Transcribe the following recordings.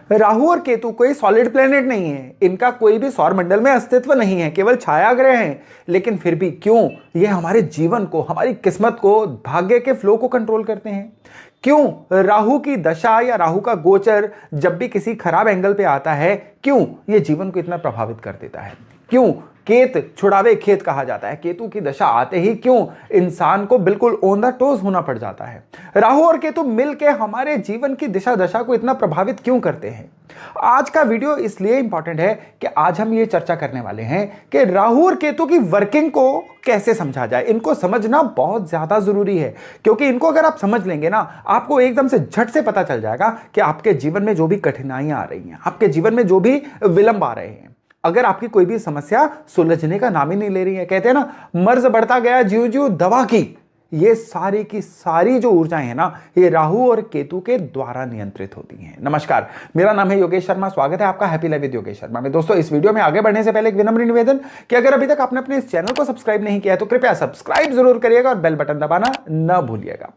राहु और केतु कोई solid planet नहीं है, इनका कोई भी सौर मंडल में अस्तित्व नहीं है, केवल छाया ग्रह हैं। लेकिन फिर भी क्यों ये हमारे जीवन को, हमारी किस्मत को, भाग्य के फ्लो को कंट्रोल करते हैं? क्यों राहु की दशा या राहु का गोचर जब भी किसी खराब एंगल पे आता है, क्यों ये जीवन को इतना प्रभावित कर देता है? क्यों केत छुड़ावे खेत कहा जाता है? केतु की दशा आते ही क्यों इंसान को बिल्कुल ऑन द टोज होना पड़ जाता है? राहु और केतु मिलके हमारे जीवन की दिशा दशा को इतना प्रभावित क्यों करते हैं? आज का वीडियो इसलिए इंपॉर्टेंट है कि आज हम ये चर्चा करने वाले हैं कि राहु और केतु की वर्किंग को कैसे समझा जाए। इनको समझना बहुत ज्यादा जरूरी है, क्योंकि इनको अगर आप समझ लेंगे ना, आपको एकदम से झट से पता चल जाएगा कि आपके जीवन में जो भी कठिनाइयां आ रही हैं, आपके जीवन में जो भी विलंब आ रहे हैं, अगर आपकी कोई भी समस्या सुलझने का नाम ही नहीं ले रही है, कहते हैं ना मर्ज बढ़ता गया ज्यों ज्यों दवा की, ये सारी की सारी जो ऊर्जाएं हैं ना, ये राहु और केतु के द्वारा नियंत्रित होती हैं। नमस्कार, मेरा नाम है योगेश शर्मा, स्वागत है आपका happy life with Yogesh Sharma में। दोस्तों, इस वीडियो में आगे बढ़ने से पहले एक विनम्र निवेदन कि अगर अभी तक आपने अपने इस चैनल को सब्सक्राइब नहीं किया है तो कृपया सब्सक्राइब जरूर करिएगा और बेल बटन दबाना न भूलिएगा।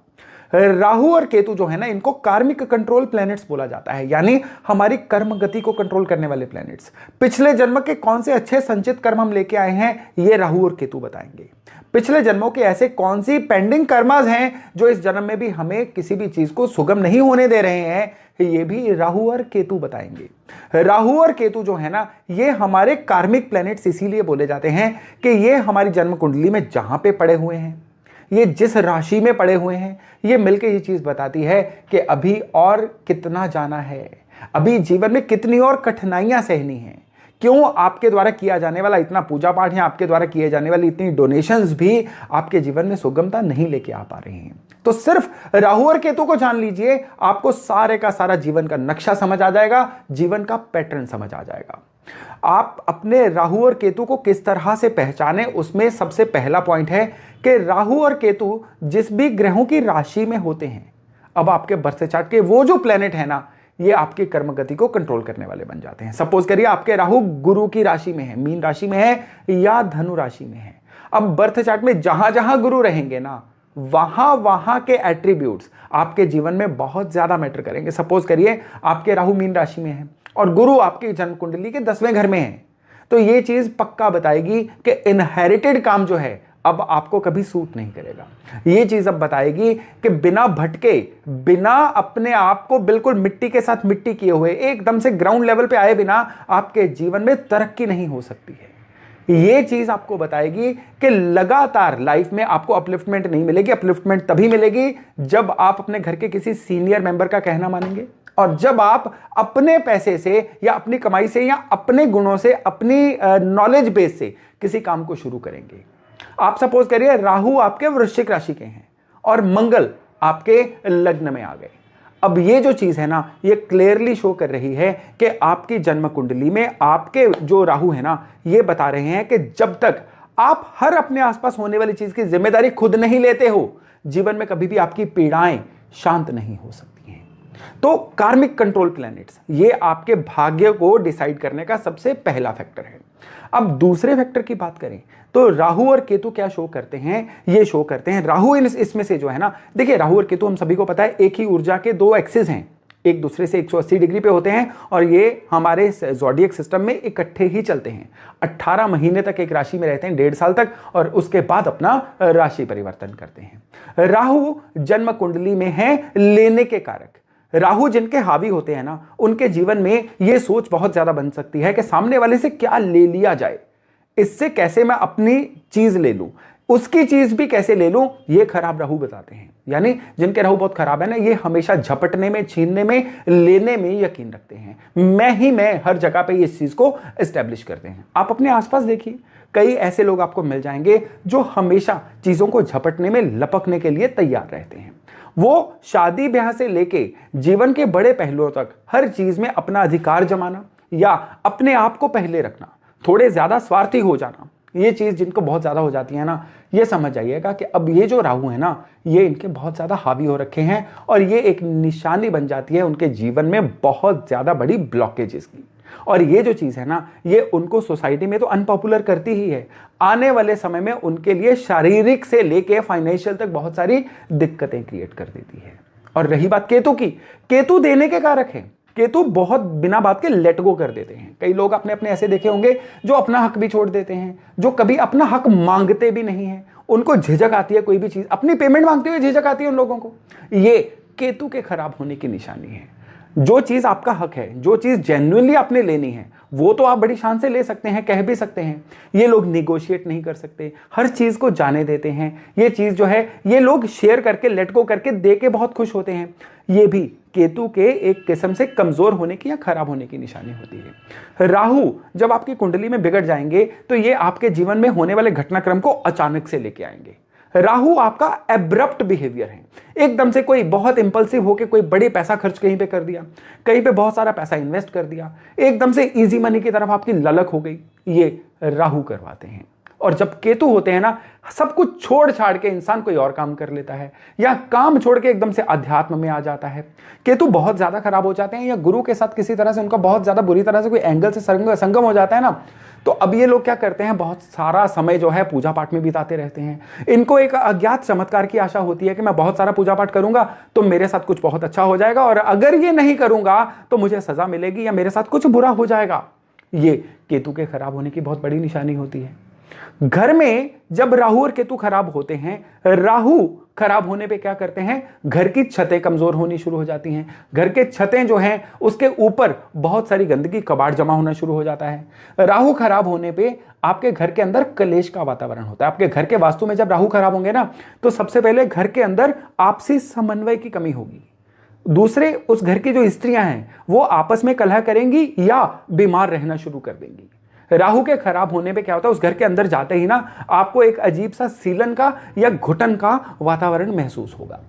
राहु और केतु जो है ना, इनको कार्मिक कंट्रोल प्लैनेट्स बोला जाता है, यानी हमारी कर्म गति को कंट्रोल करने वाले प्लैनेट्स। पिछले जन्म के कौन से अच्छे संचित कर्म हम लेके आए हैं, ये राहु और केतु बताएंगे। पिछले जन्मों के ऐसे कौन सी पेंडिंग कर्मास हैं जो इस जन्म में भी हमें किसी भी चीज को सुगम नहीं होने दे रहे हैं, ये भी राहु और केतु बताएंगे। राहु और केतु जो है ना, ये हमारे कार्मिक प्लैनेट्स इसीलिए बोले जाते हैं कि ये हमारी जन्म कुंडली में जहां पे पड़े हुए हैं, ये जिस राशि में पड़े हुए हैं, ये मिलकर ये चीज बताती है कि अभी और कितना जाना है, अभी जीवन में कितनी और कठिनाइयां सहनी हैं। क्यों आपके द्वारा किया जाने वाला इतना पूजा पाठ या आपके द्वारा किए जाने वाली इतनी डोनेशंस भी आपके जीवन में सुगमता नहीं लेके आ पा रही हैं। तो सिर्फ राहु और केतु को जान लीजिए, आपको सारे का सारा जीवन का नक्शा समझ आ जाएगा, जीवन का पैटर्न समझ आ जाएगा। आप अपने राहु और केतु को किस तरह से पहचाने, उसमें सबसे पहला पॉइंट है कि राहु और केतु जिस भी ग्रहों की राशि में होते हैं, अब आपके बर्थ चार्ट के वो जो प्लेनेट है ना, ये आपकी कर्म गति को कंट्रोल करने वाले बन जाते हैं। सपोज करिए आपके राहु गुरु की राशि में है, मीन राशि में है या धनु राशि में है। अब बर्थ चार्ट में जहां जहां गुरु रहेंगे ना, वहां वहां के एट्रीब्यूट्स आपके जीवन में बहुत ज्यादा मैटर करेंगे। सपोज करिए आपके राहु मीन राशि में है और गुरु आपकी जन्म कुंडली के 10वें घर में है, तो ये चीज पक्का बताएगी कि इनहेरिटेड काम जो है अब आपको कभी सूट नहीं करेगा। ये चीज अब बताएगी कि बिना भटके, बिना अपने आप को बिल्कुल मिट्टी के साथ मिट्टी किए हुए, एकदम से ग्राउंड लेवल पे आए बिना आपके जीवन में तरक्की नहीं हो सकती है। ये चीज आपको बताएगी कि लगातार लाइफ में आपको अपलिफ्टमेंट नहीं मिलेगी। अपलिफ्टमेंट तभी मिलेगी जब आप अपने घर के किसी सीनियर मेंबर का कहना मानेंगे, और जब आप अपने पैसे से या अपनी कमाई से या अपने गुणों से, अपनी नॉलेज बेस से किसी काम को शुरू करेंगे। आप सपोज करिए राहु आपके वृश्चिक राशि के हैं और मंगल आपके लग्न में आ गए। अब ये जो चीज है ना, ये क्लियरली शो कर रही है कि आपकी जन्म कुंडली में आपके जो राहु है ना, ये बता रहे हैं कि जब तक आप हर अपने आसपास होने वाली चीज की जिम्मेदारी खुद नहीं लेते हो, जीवन में कभी भी आपकी पीड़ाएं शांत नहीं हो सकती हैं। तो कार्मिक कंट्रोल प्लैनेट्स ये आपके भाग्य को डिसाइड करने का सबसे पहला फैक्टर है। अब दूसरे फैक्टर की बात करें तो राहु और केतु क्या शो करते हैं? ये शो करते हैं, राहु इसमें से जो है ना, देखिए राहु और केतु हम सभी को पता है एक ही ऊर्जा के दो एक्सिस हैं, एक दूसरे से 180 डिग्री पे होते हैं और ये हमारे ज़ोडिएक सिस्टम में इकट्ठे ही चलते हैं। 18 महीने तक एक राशि में रहते हैं, 1.5 साल तक, और उसके बाद अपना राशि परिवर्तन करते हैं। राहु जन्म कुंडली में है लेने के कारक। राहु जिनके हावी होते हैं ना, उनके जीवन में यह सोच बहुत ज्यादा बन सकती है कि सामने वाले से क्या ले लिया जाए, इससे कैसे मैं अपनी चीज ले लूं, उसकी चीज भी कैसे ले लूं, ये खराब राहु बताते हैं। यानी जिनके राहु बहुत खराब है ना, ये हमेशा झपटने में, छीनने में, लेने में यकीन रखते हैं। मैं हर जगह पे इस चीज को एस्टेब्लिश करते हैं। आप अपने आसपास देखिए, कई ऐसे लोग आपको मिल जाएंगे जो हमेशा चीजों को झपटने में, लपकने के लिए तैयार रहते हैं। वो शादी ब्याह से लेके जीवन के बड़े पहलुओं तक हर चीज में अपना अधिकार जमाना या अपने आप को पहले रखना, थोड़े ज्यादा स्वार्थी हो जाना, ये चीज जिनको बहुत ज्यादा हो जाती है ना, ये समझ जाइएगा कि अब ये जो राहु है ना, ये इनके बहुत ज्यादा हावी हो रखे हैं और ये एक निशानी बन जाती है उनके जीवन में बहुत ज्यादा बड़ी ब्लॉकेजेस की। और ये जो चीज है ना, ये उनको सोसाइटी में तो अनपॉपुलर करती ही है, आने वाले समय में उनके लिए शारीरिक से लेके फाइनेंशियल तक बहुत सारी दिक्कतें क्रिएट कर देती है। और रही बात केतु की, केतु देने के कारक है। केतु बहुत बिना बात के लेट गो कर देते हैं। कई लोग आपने अपने ऐसे देखे होंगे जो अपना हक भी छोड़ देते हैं, जो कभी अपना हक मांगते भी नहीं है। उनको झिझक आती है, कोई भी चीज अपनी पेमेंट मांगते हुए झिझक आती है उन लोगों को। ये केतु के खराब होने की निशानी है। जो चीज आपका हक है, जो चीज जेन्युइनली आपने लेनी है, वो तो आप बड़ी शान से ले सकते हैं, कह भी सकते हैं। ये लोग निगोशिएट नहीं कर सकते, हर चीज को जाने देते हैं। ये चीज जो है ये लोग शेयर करके, लेट गो करके, दे के बहुत खुश होते हैं। ये भी केतु के एक किस्म से कमजोर होने की या खराब होने की निशानी होती है। राहु जब आपकी कुंडली में बिगड़ जाएंगे तो ये आपके जीवन में होने वाले घटनाक्रम को अचानक से लेके आएंगे। राहु आपका एब्रप्ट बिहेवियर है। एकदम से कोई बहुत इंपल्सिव होकर कोई बड़े पैसा खर्च कहीं पे कर दिया, कहीं पे बहुत सारा पैसा इन्वेस्ट कर दिया, एकदम से इजी मनी की तरफ आपकी ललक हो गई, ये राहु करवाते हैं। और जब केतु होते हैं ना, सब कुछ छोड़ छाड़ के इंसान कोई और काम कर लेता है, या काम छोड़ के एकदम से अध्यात्म में आ जाता है। केतु बहुत ज्यादा खराब हो जाते हैं, या गुरु के साथ किसी तरह से उनका बहुत ज्यादा बुरी तरह से कोई एंगल से संगम हो जाता है ना, तो अब ये लोग क्या करते हैं, बहुत सारा समय जो है पूजा पाठ में बिताते रहते हैं। इनको एक अज्ञात चमत्कार की आशा होती है कि मैं बहुत सारा पूजा पाठ करूंगा तो मेरे साथ कुछ बहुत अच्छा हो जाएगा, और अगर ये नहीं करूंगा तो मुझे सजा मिलेगी या मेरे साथ कुछ बुरा हो जाएगा। ये केतु के खराब होने की बहुत बड़ी निशानी होती है। घर में जब राहु और केतु खराब होते हैं, राहु खराब होने पे क्या करते हैं, घर की छतें कमजोर होनी शुरू हो जाती हैं। घर के छतें जो हैं उसके ऊपर बहुत सारी गंदगी, कबाड़ जमा होना शुरू हो जाता है। राहु खराब होने पे आपके घर के अंदर कलेश का वातावरण होता है। आपके घर के वास्तु में जब राहु खराब होंगे ना, तो सबसे पहले घर के अंदर आपसी समन्वय की कमी होगी। दूसरे, उस घर की जो स्त्रियां हैं वो आपस में कलह करेंगी या बीमार रहना शुरू कर देंगी। राहु के खराब होने पे क्या होता है, उस घर के अंदर जाते ही ना आपको एक अजीब सा सीलन का या घुटन का वातावरण महसूस होगा।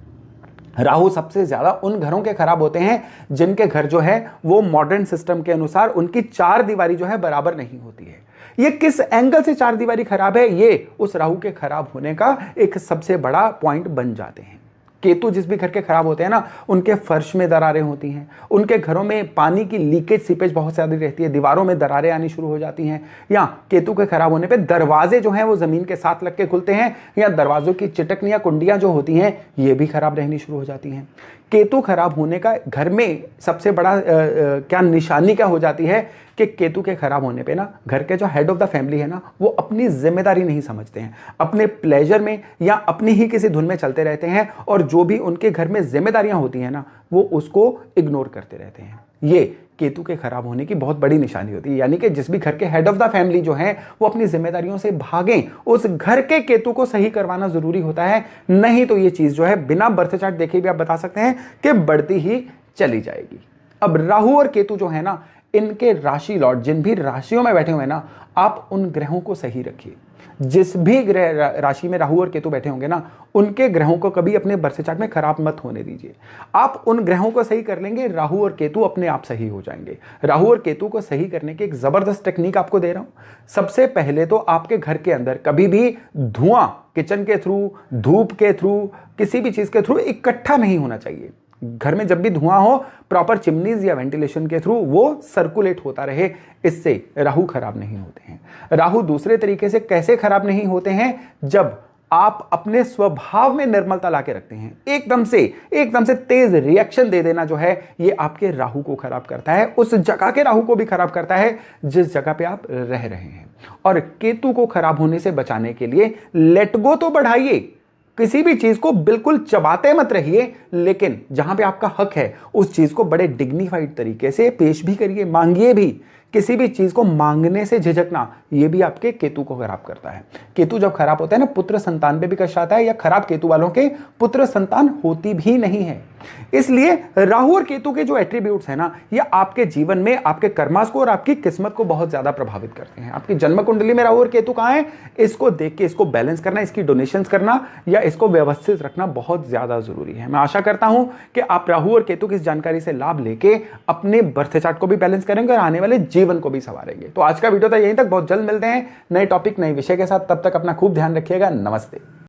राहु सबसे ज्यादा उन घरों के खराब होते हैं जिनके घर जो है वो मॉडर्न सिस्टम के अनुसार उनकी चार दीवारी जो है बराबर नहीं होती है। ये किस एंगल से चार दीवारी खराब है, ये उस राहु के खराब होने का एक सबसे बड़ा पॉइंट बन जाते हैं। केतु जिस भी घर के खराब होते हैं ना, उनके फर्श में दरारें होती हैं, उनके घरों में पानी की लीकेज सीपेज बहुत ज्यादा रहती है, दीवारों में दरारें आनी शुरू हो जाती हैं, या केतु के खराब होने पे दरवाजे जो हैं वो जमीन के साथ लग के खुलते हैं, या दरवाजों की चिटकनियां, कुंडियां जो होती हैं ये भी खराब रहनी शुरू हो जाती हैं। केतु खराब होने का घर में सबसे बड़ा क्या निशानी क्या हो जाती है कि केतु के खराब होने पे ना घर के जो हेड ऑफ द फैमिली है ना, वो अपनी जिम्मेदारी नहीं समझते हैं, अपने प्लेजर में या अपनी ही किसी धुन में चलते रहते हैं, और जो भी उनके घर में जिम्मेदारियां होती हैं ना वो उसको इग्नोर करते रहते हैं। ये केतु के खराब होने की बहुत बड़ी निशानी होती है। यानी कि जिस भी घर के हेड ऑफ द फैमिली जो है वो अपनी जिम्मेदारियों से भागें, उस घर के केतु को सही करवाना जरूरी होता है, नहीं तो ये चीज जो है बिना बर्थ चार्ट देखे भी आप बता सकते हैं कि बढ़ती ही चली जाएगी। अब राहु और केतु जो है ना, इनके राशि लॉर्ड जिन भी राशियों में बैठे हुए हैं ना, आप उन ग्रहों को सही रखिए। जिस भी ग्रह राशि में राहु और केतु बैठे होंगे ना, उनके ग्रहों को कभी अपने बर्थ चार्ट में खराब मत होने दीजिए। आप उन ग्रहों को सही कर लेंगे, राहु और केतु अपने आप सही हो जाएंगे। राहु और केतु को सही करने की एक जबरदस्त टेक्निक आपको दे रहा हूं। सबसे पहले तो आपके घर के अंदर कभी भी धुआं किचन के थ्रू, धूप के थ्रू, किसी भी चीज के थ्रू इकट्ठा नहीं होना चाहिए। घर में जब भी धुआं हो, प्रॉपर चिमनीज या वेंटिलेशन के थ्रू वो सर्कुलेट होता रहे, इससे राहु खराब नहीं होते हैं। राहु दूसरे तरीके से कैसे खराब नहीं होते हैं, जब आप अपने स्वभाव में निर्मलता लाके रखते हैं। एकदम से तेज रिएक्शन दे देना जो है ये आपके राहु को खराब करता है, उस जगह के राहु को भी खराब करता है जिस जगह पे आप रह रहे हैं। और केतु को खराब होने से बचाने के लिए लेट गो तो बढ़ाइए, किसी भी चीज को बिल्कुल चबाते मत रहिए, लेकिन जहां पे आपका हक है उस चीज को बड़े डिग्निफाइड तरीके से पेश भी करिए, मांगिए भी। किसी भी चीज को मांगने से झिझकना ये भी आपके केतु को खराब करता है। केतु जब खराब होता है ना, पुत्र संतान पे भी कष्ट आता है, या खराब केतु वालों के पुत्र संतान होती भी नहीं है। इसलिए राहु और केतु के जो एट्रीब्यूट्स हैं ना, ये आपके जीवन में आपके कर्मास को और आपकी किस्मत को बहुत ज्यादा प्रभावित करते हैं। आपकी जन्म कुंडली में राहु और केतु कहां है, इसको देख के इसको बैलेंस करना, इसकी डोनेशंस करना या इसको व्यवस्थित रखना बहुत ज्यादा जरूरी है। मैं आशा करता हूं कि आप राहु और केतु की इस जानकारी से लाभ लेके अपने बर्थ चार्ट को भी बैलेंस करेंगे और आने वाले जीवन को भी संवारेंगे। तो आज का वीडियो था यहीं तक, बहुत जल्द मिलते हैं नए टॉपिक नए विषय के साथ। तब तक अपना खूब ध्यान रखिएगा। नमस्ते।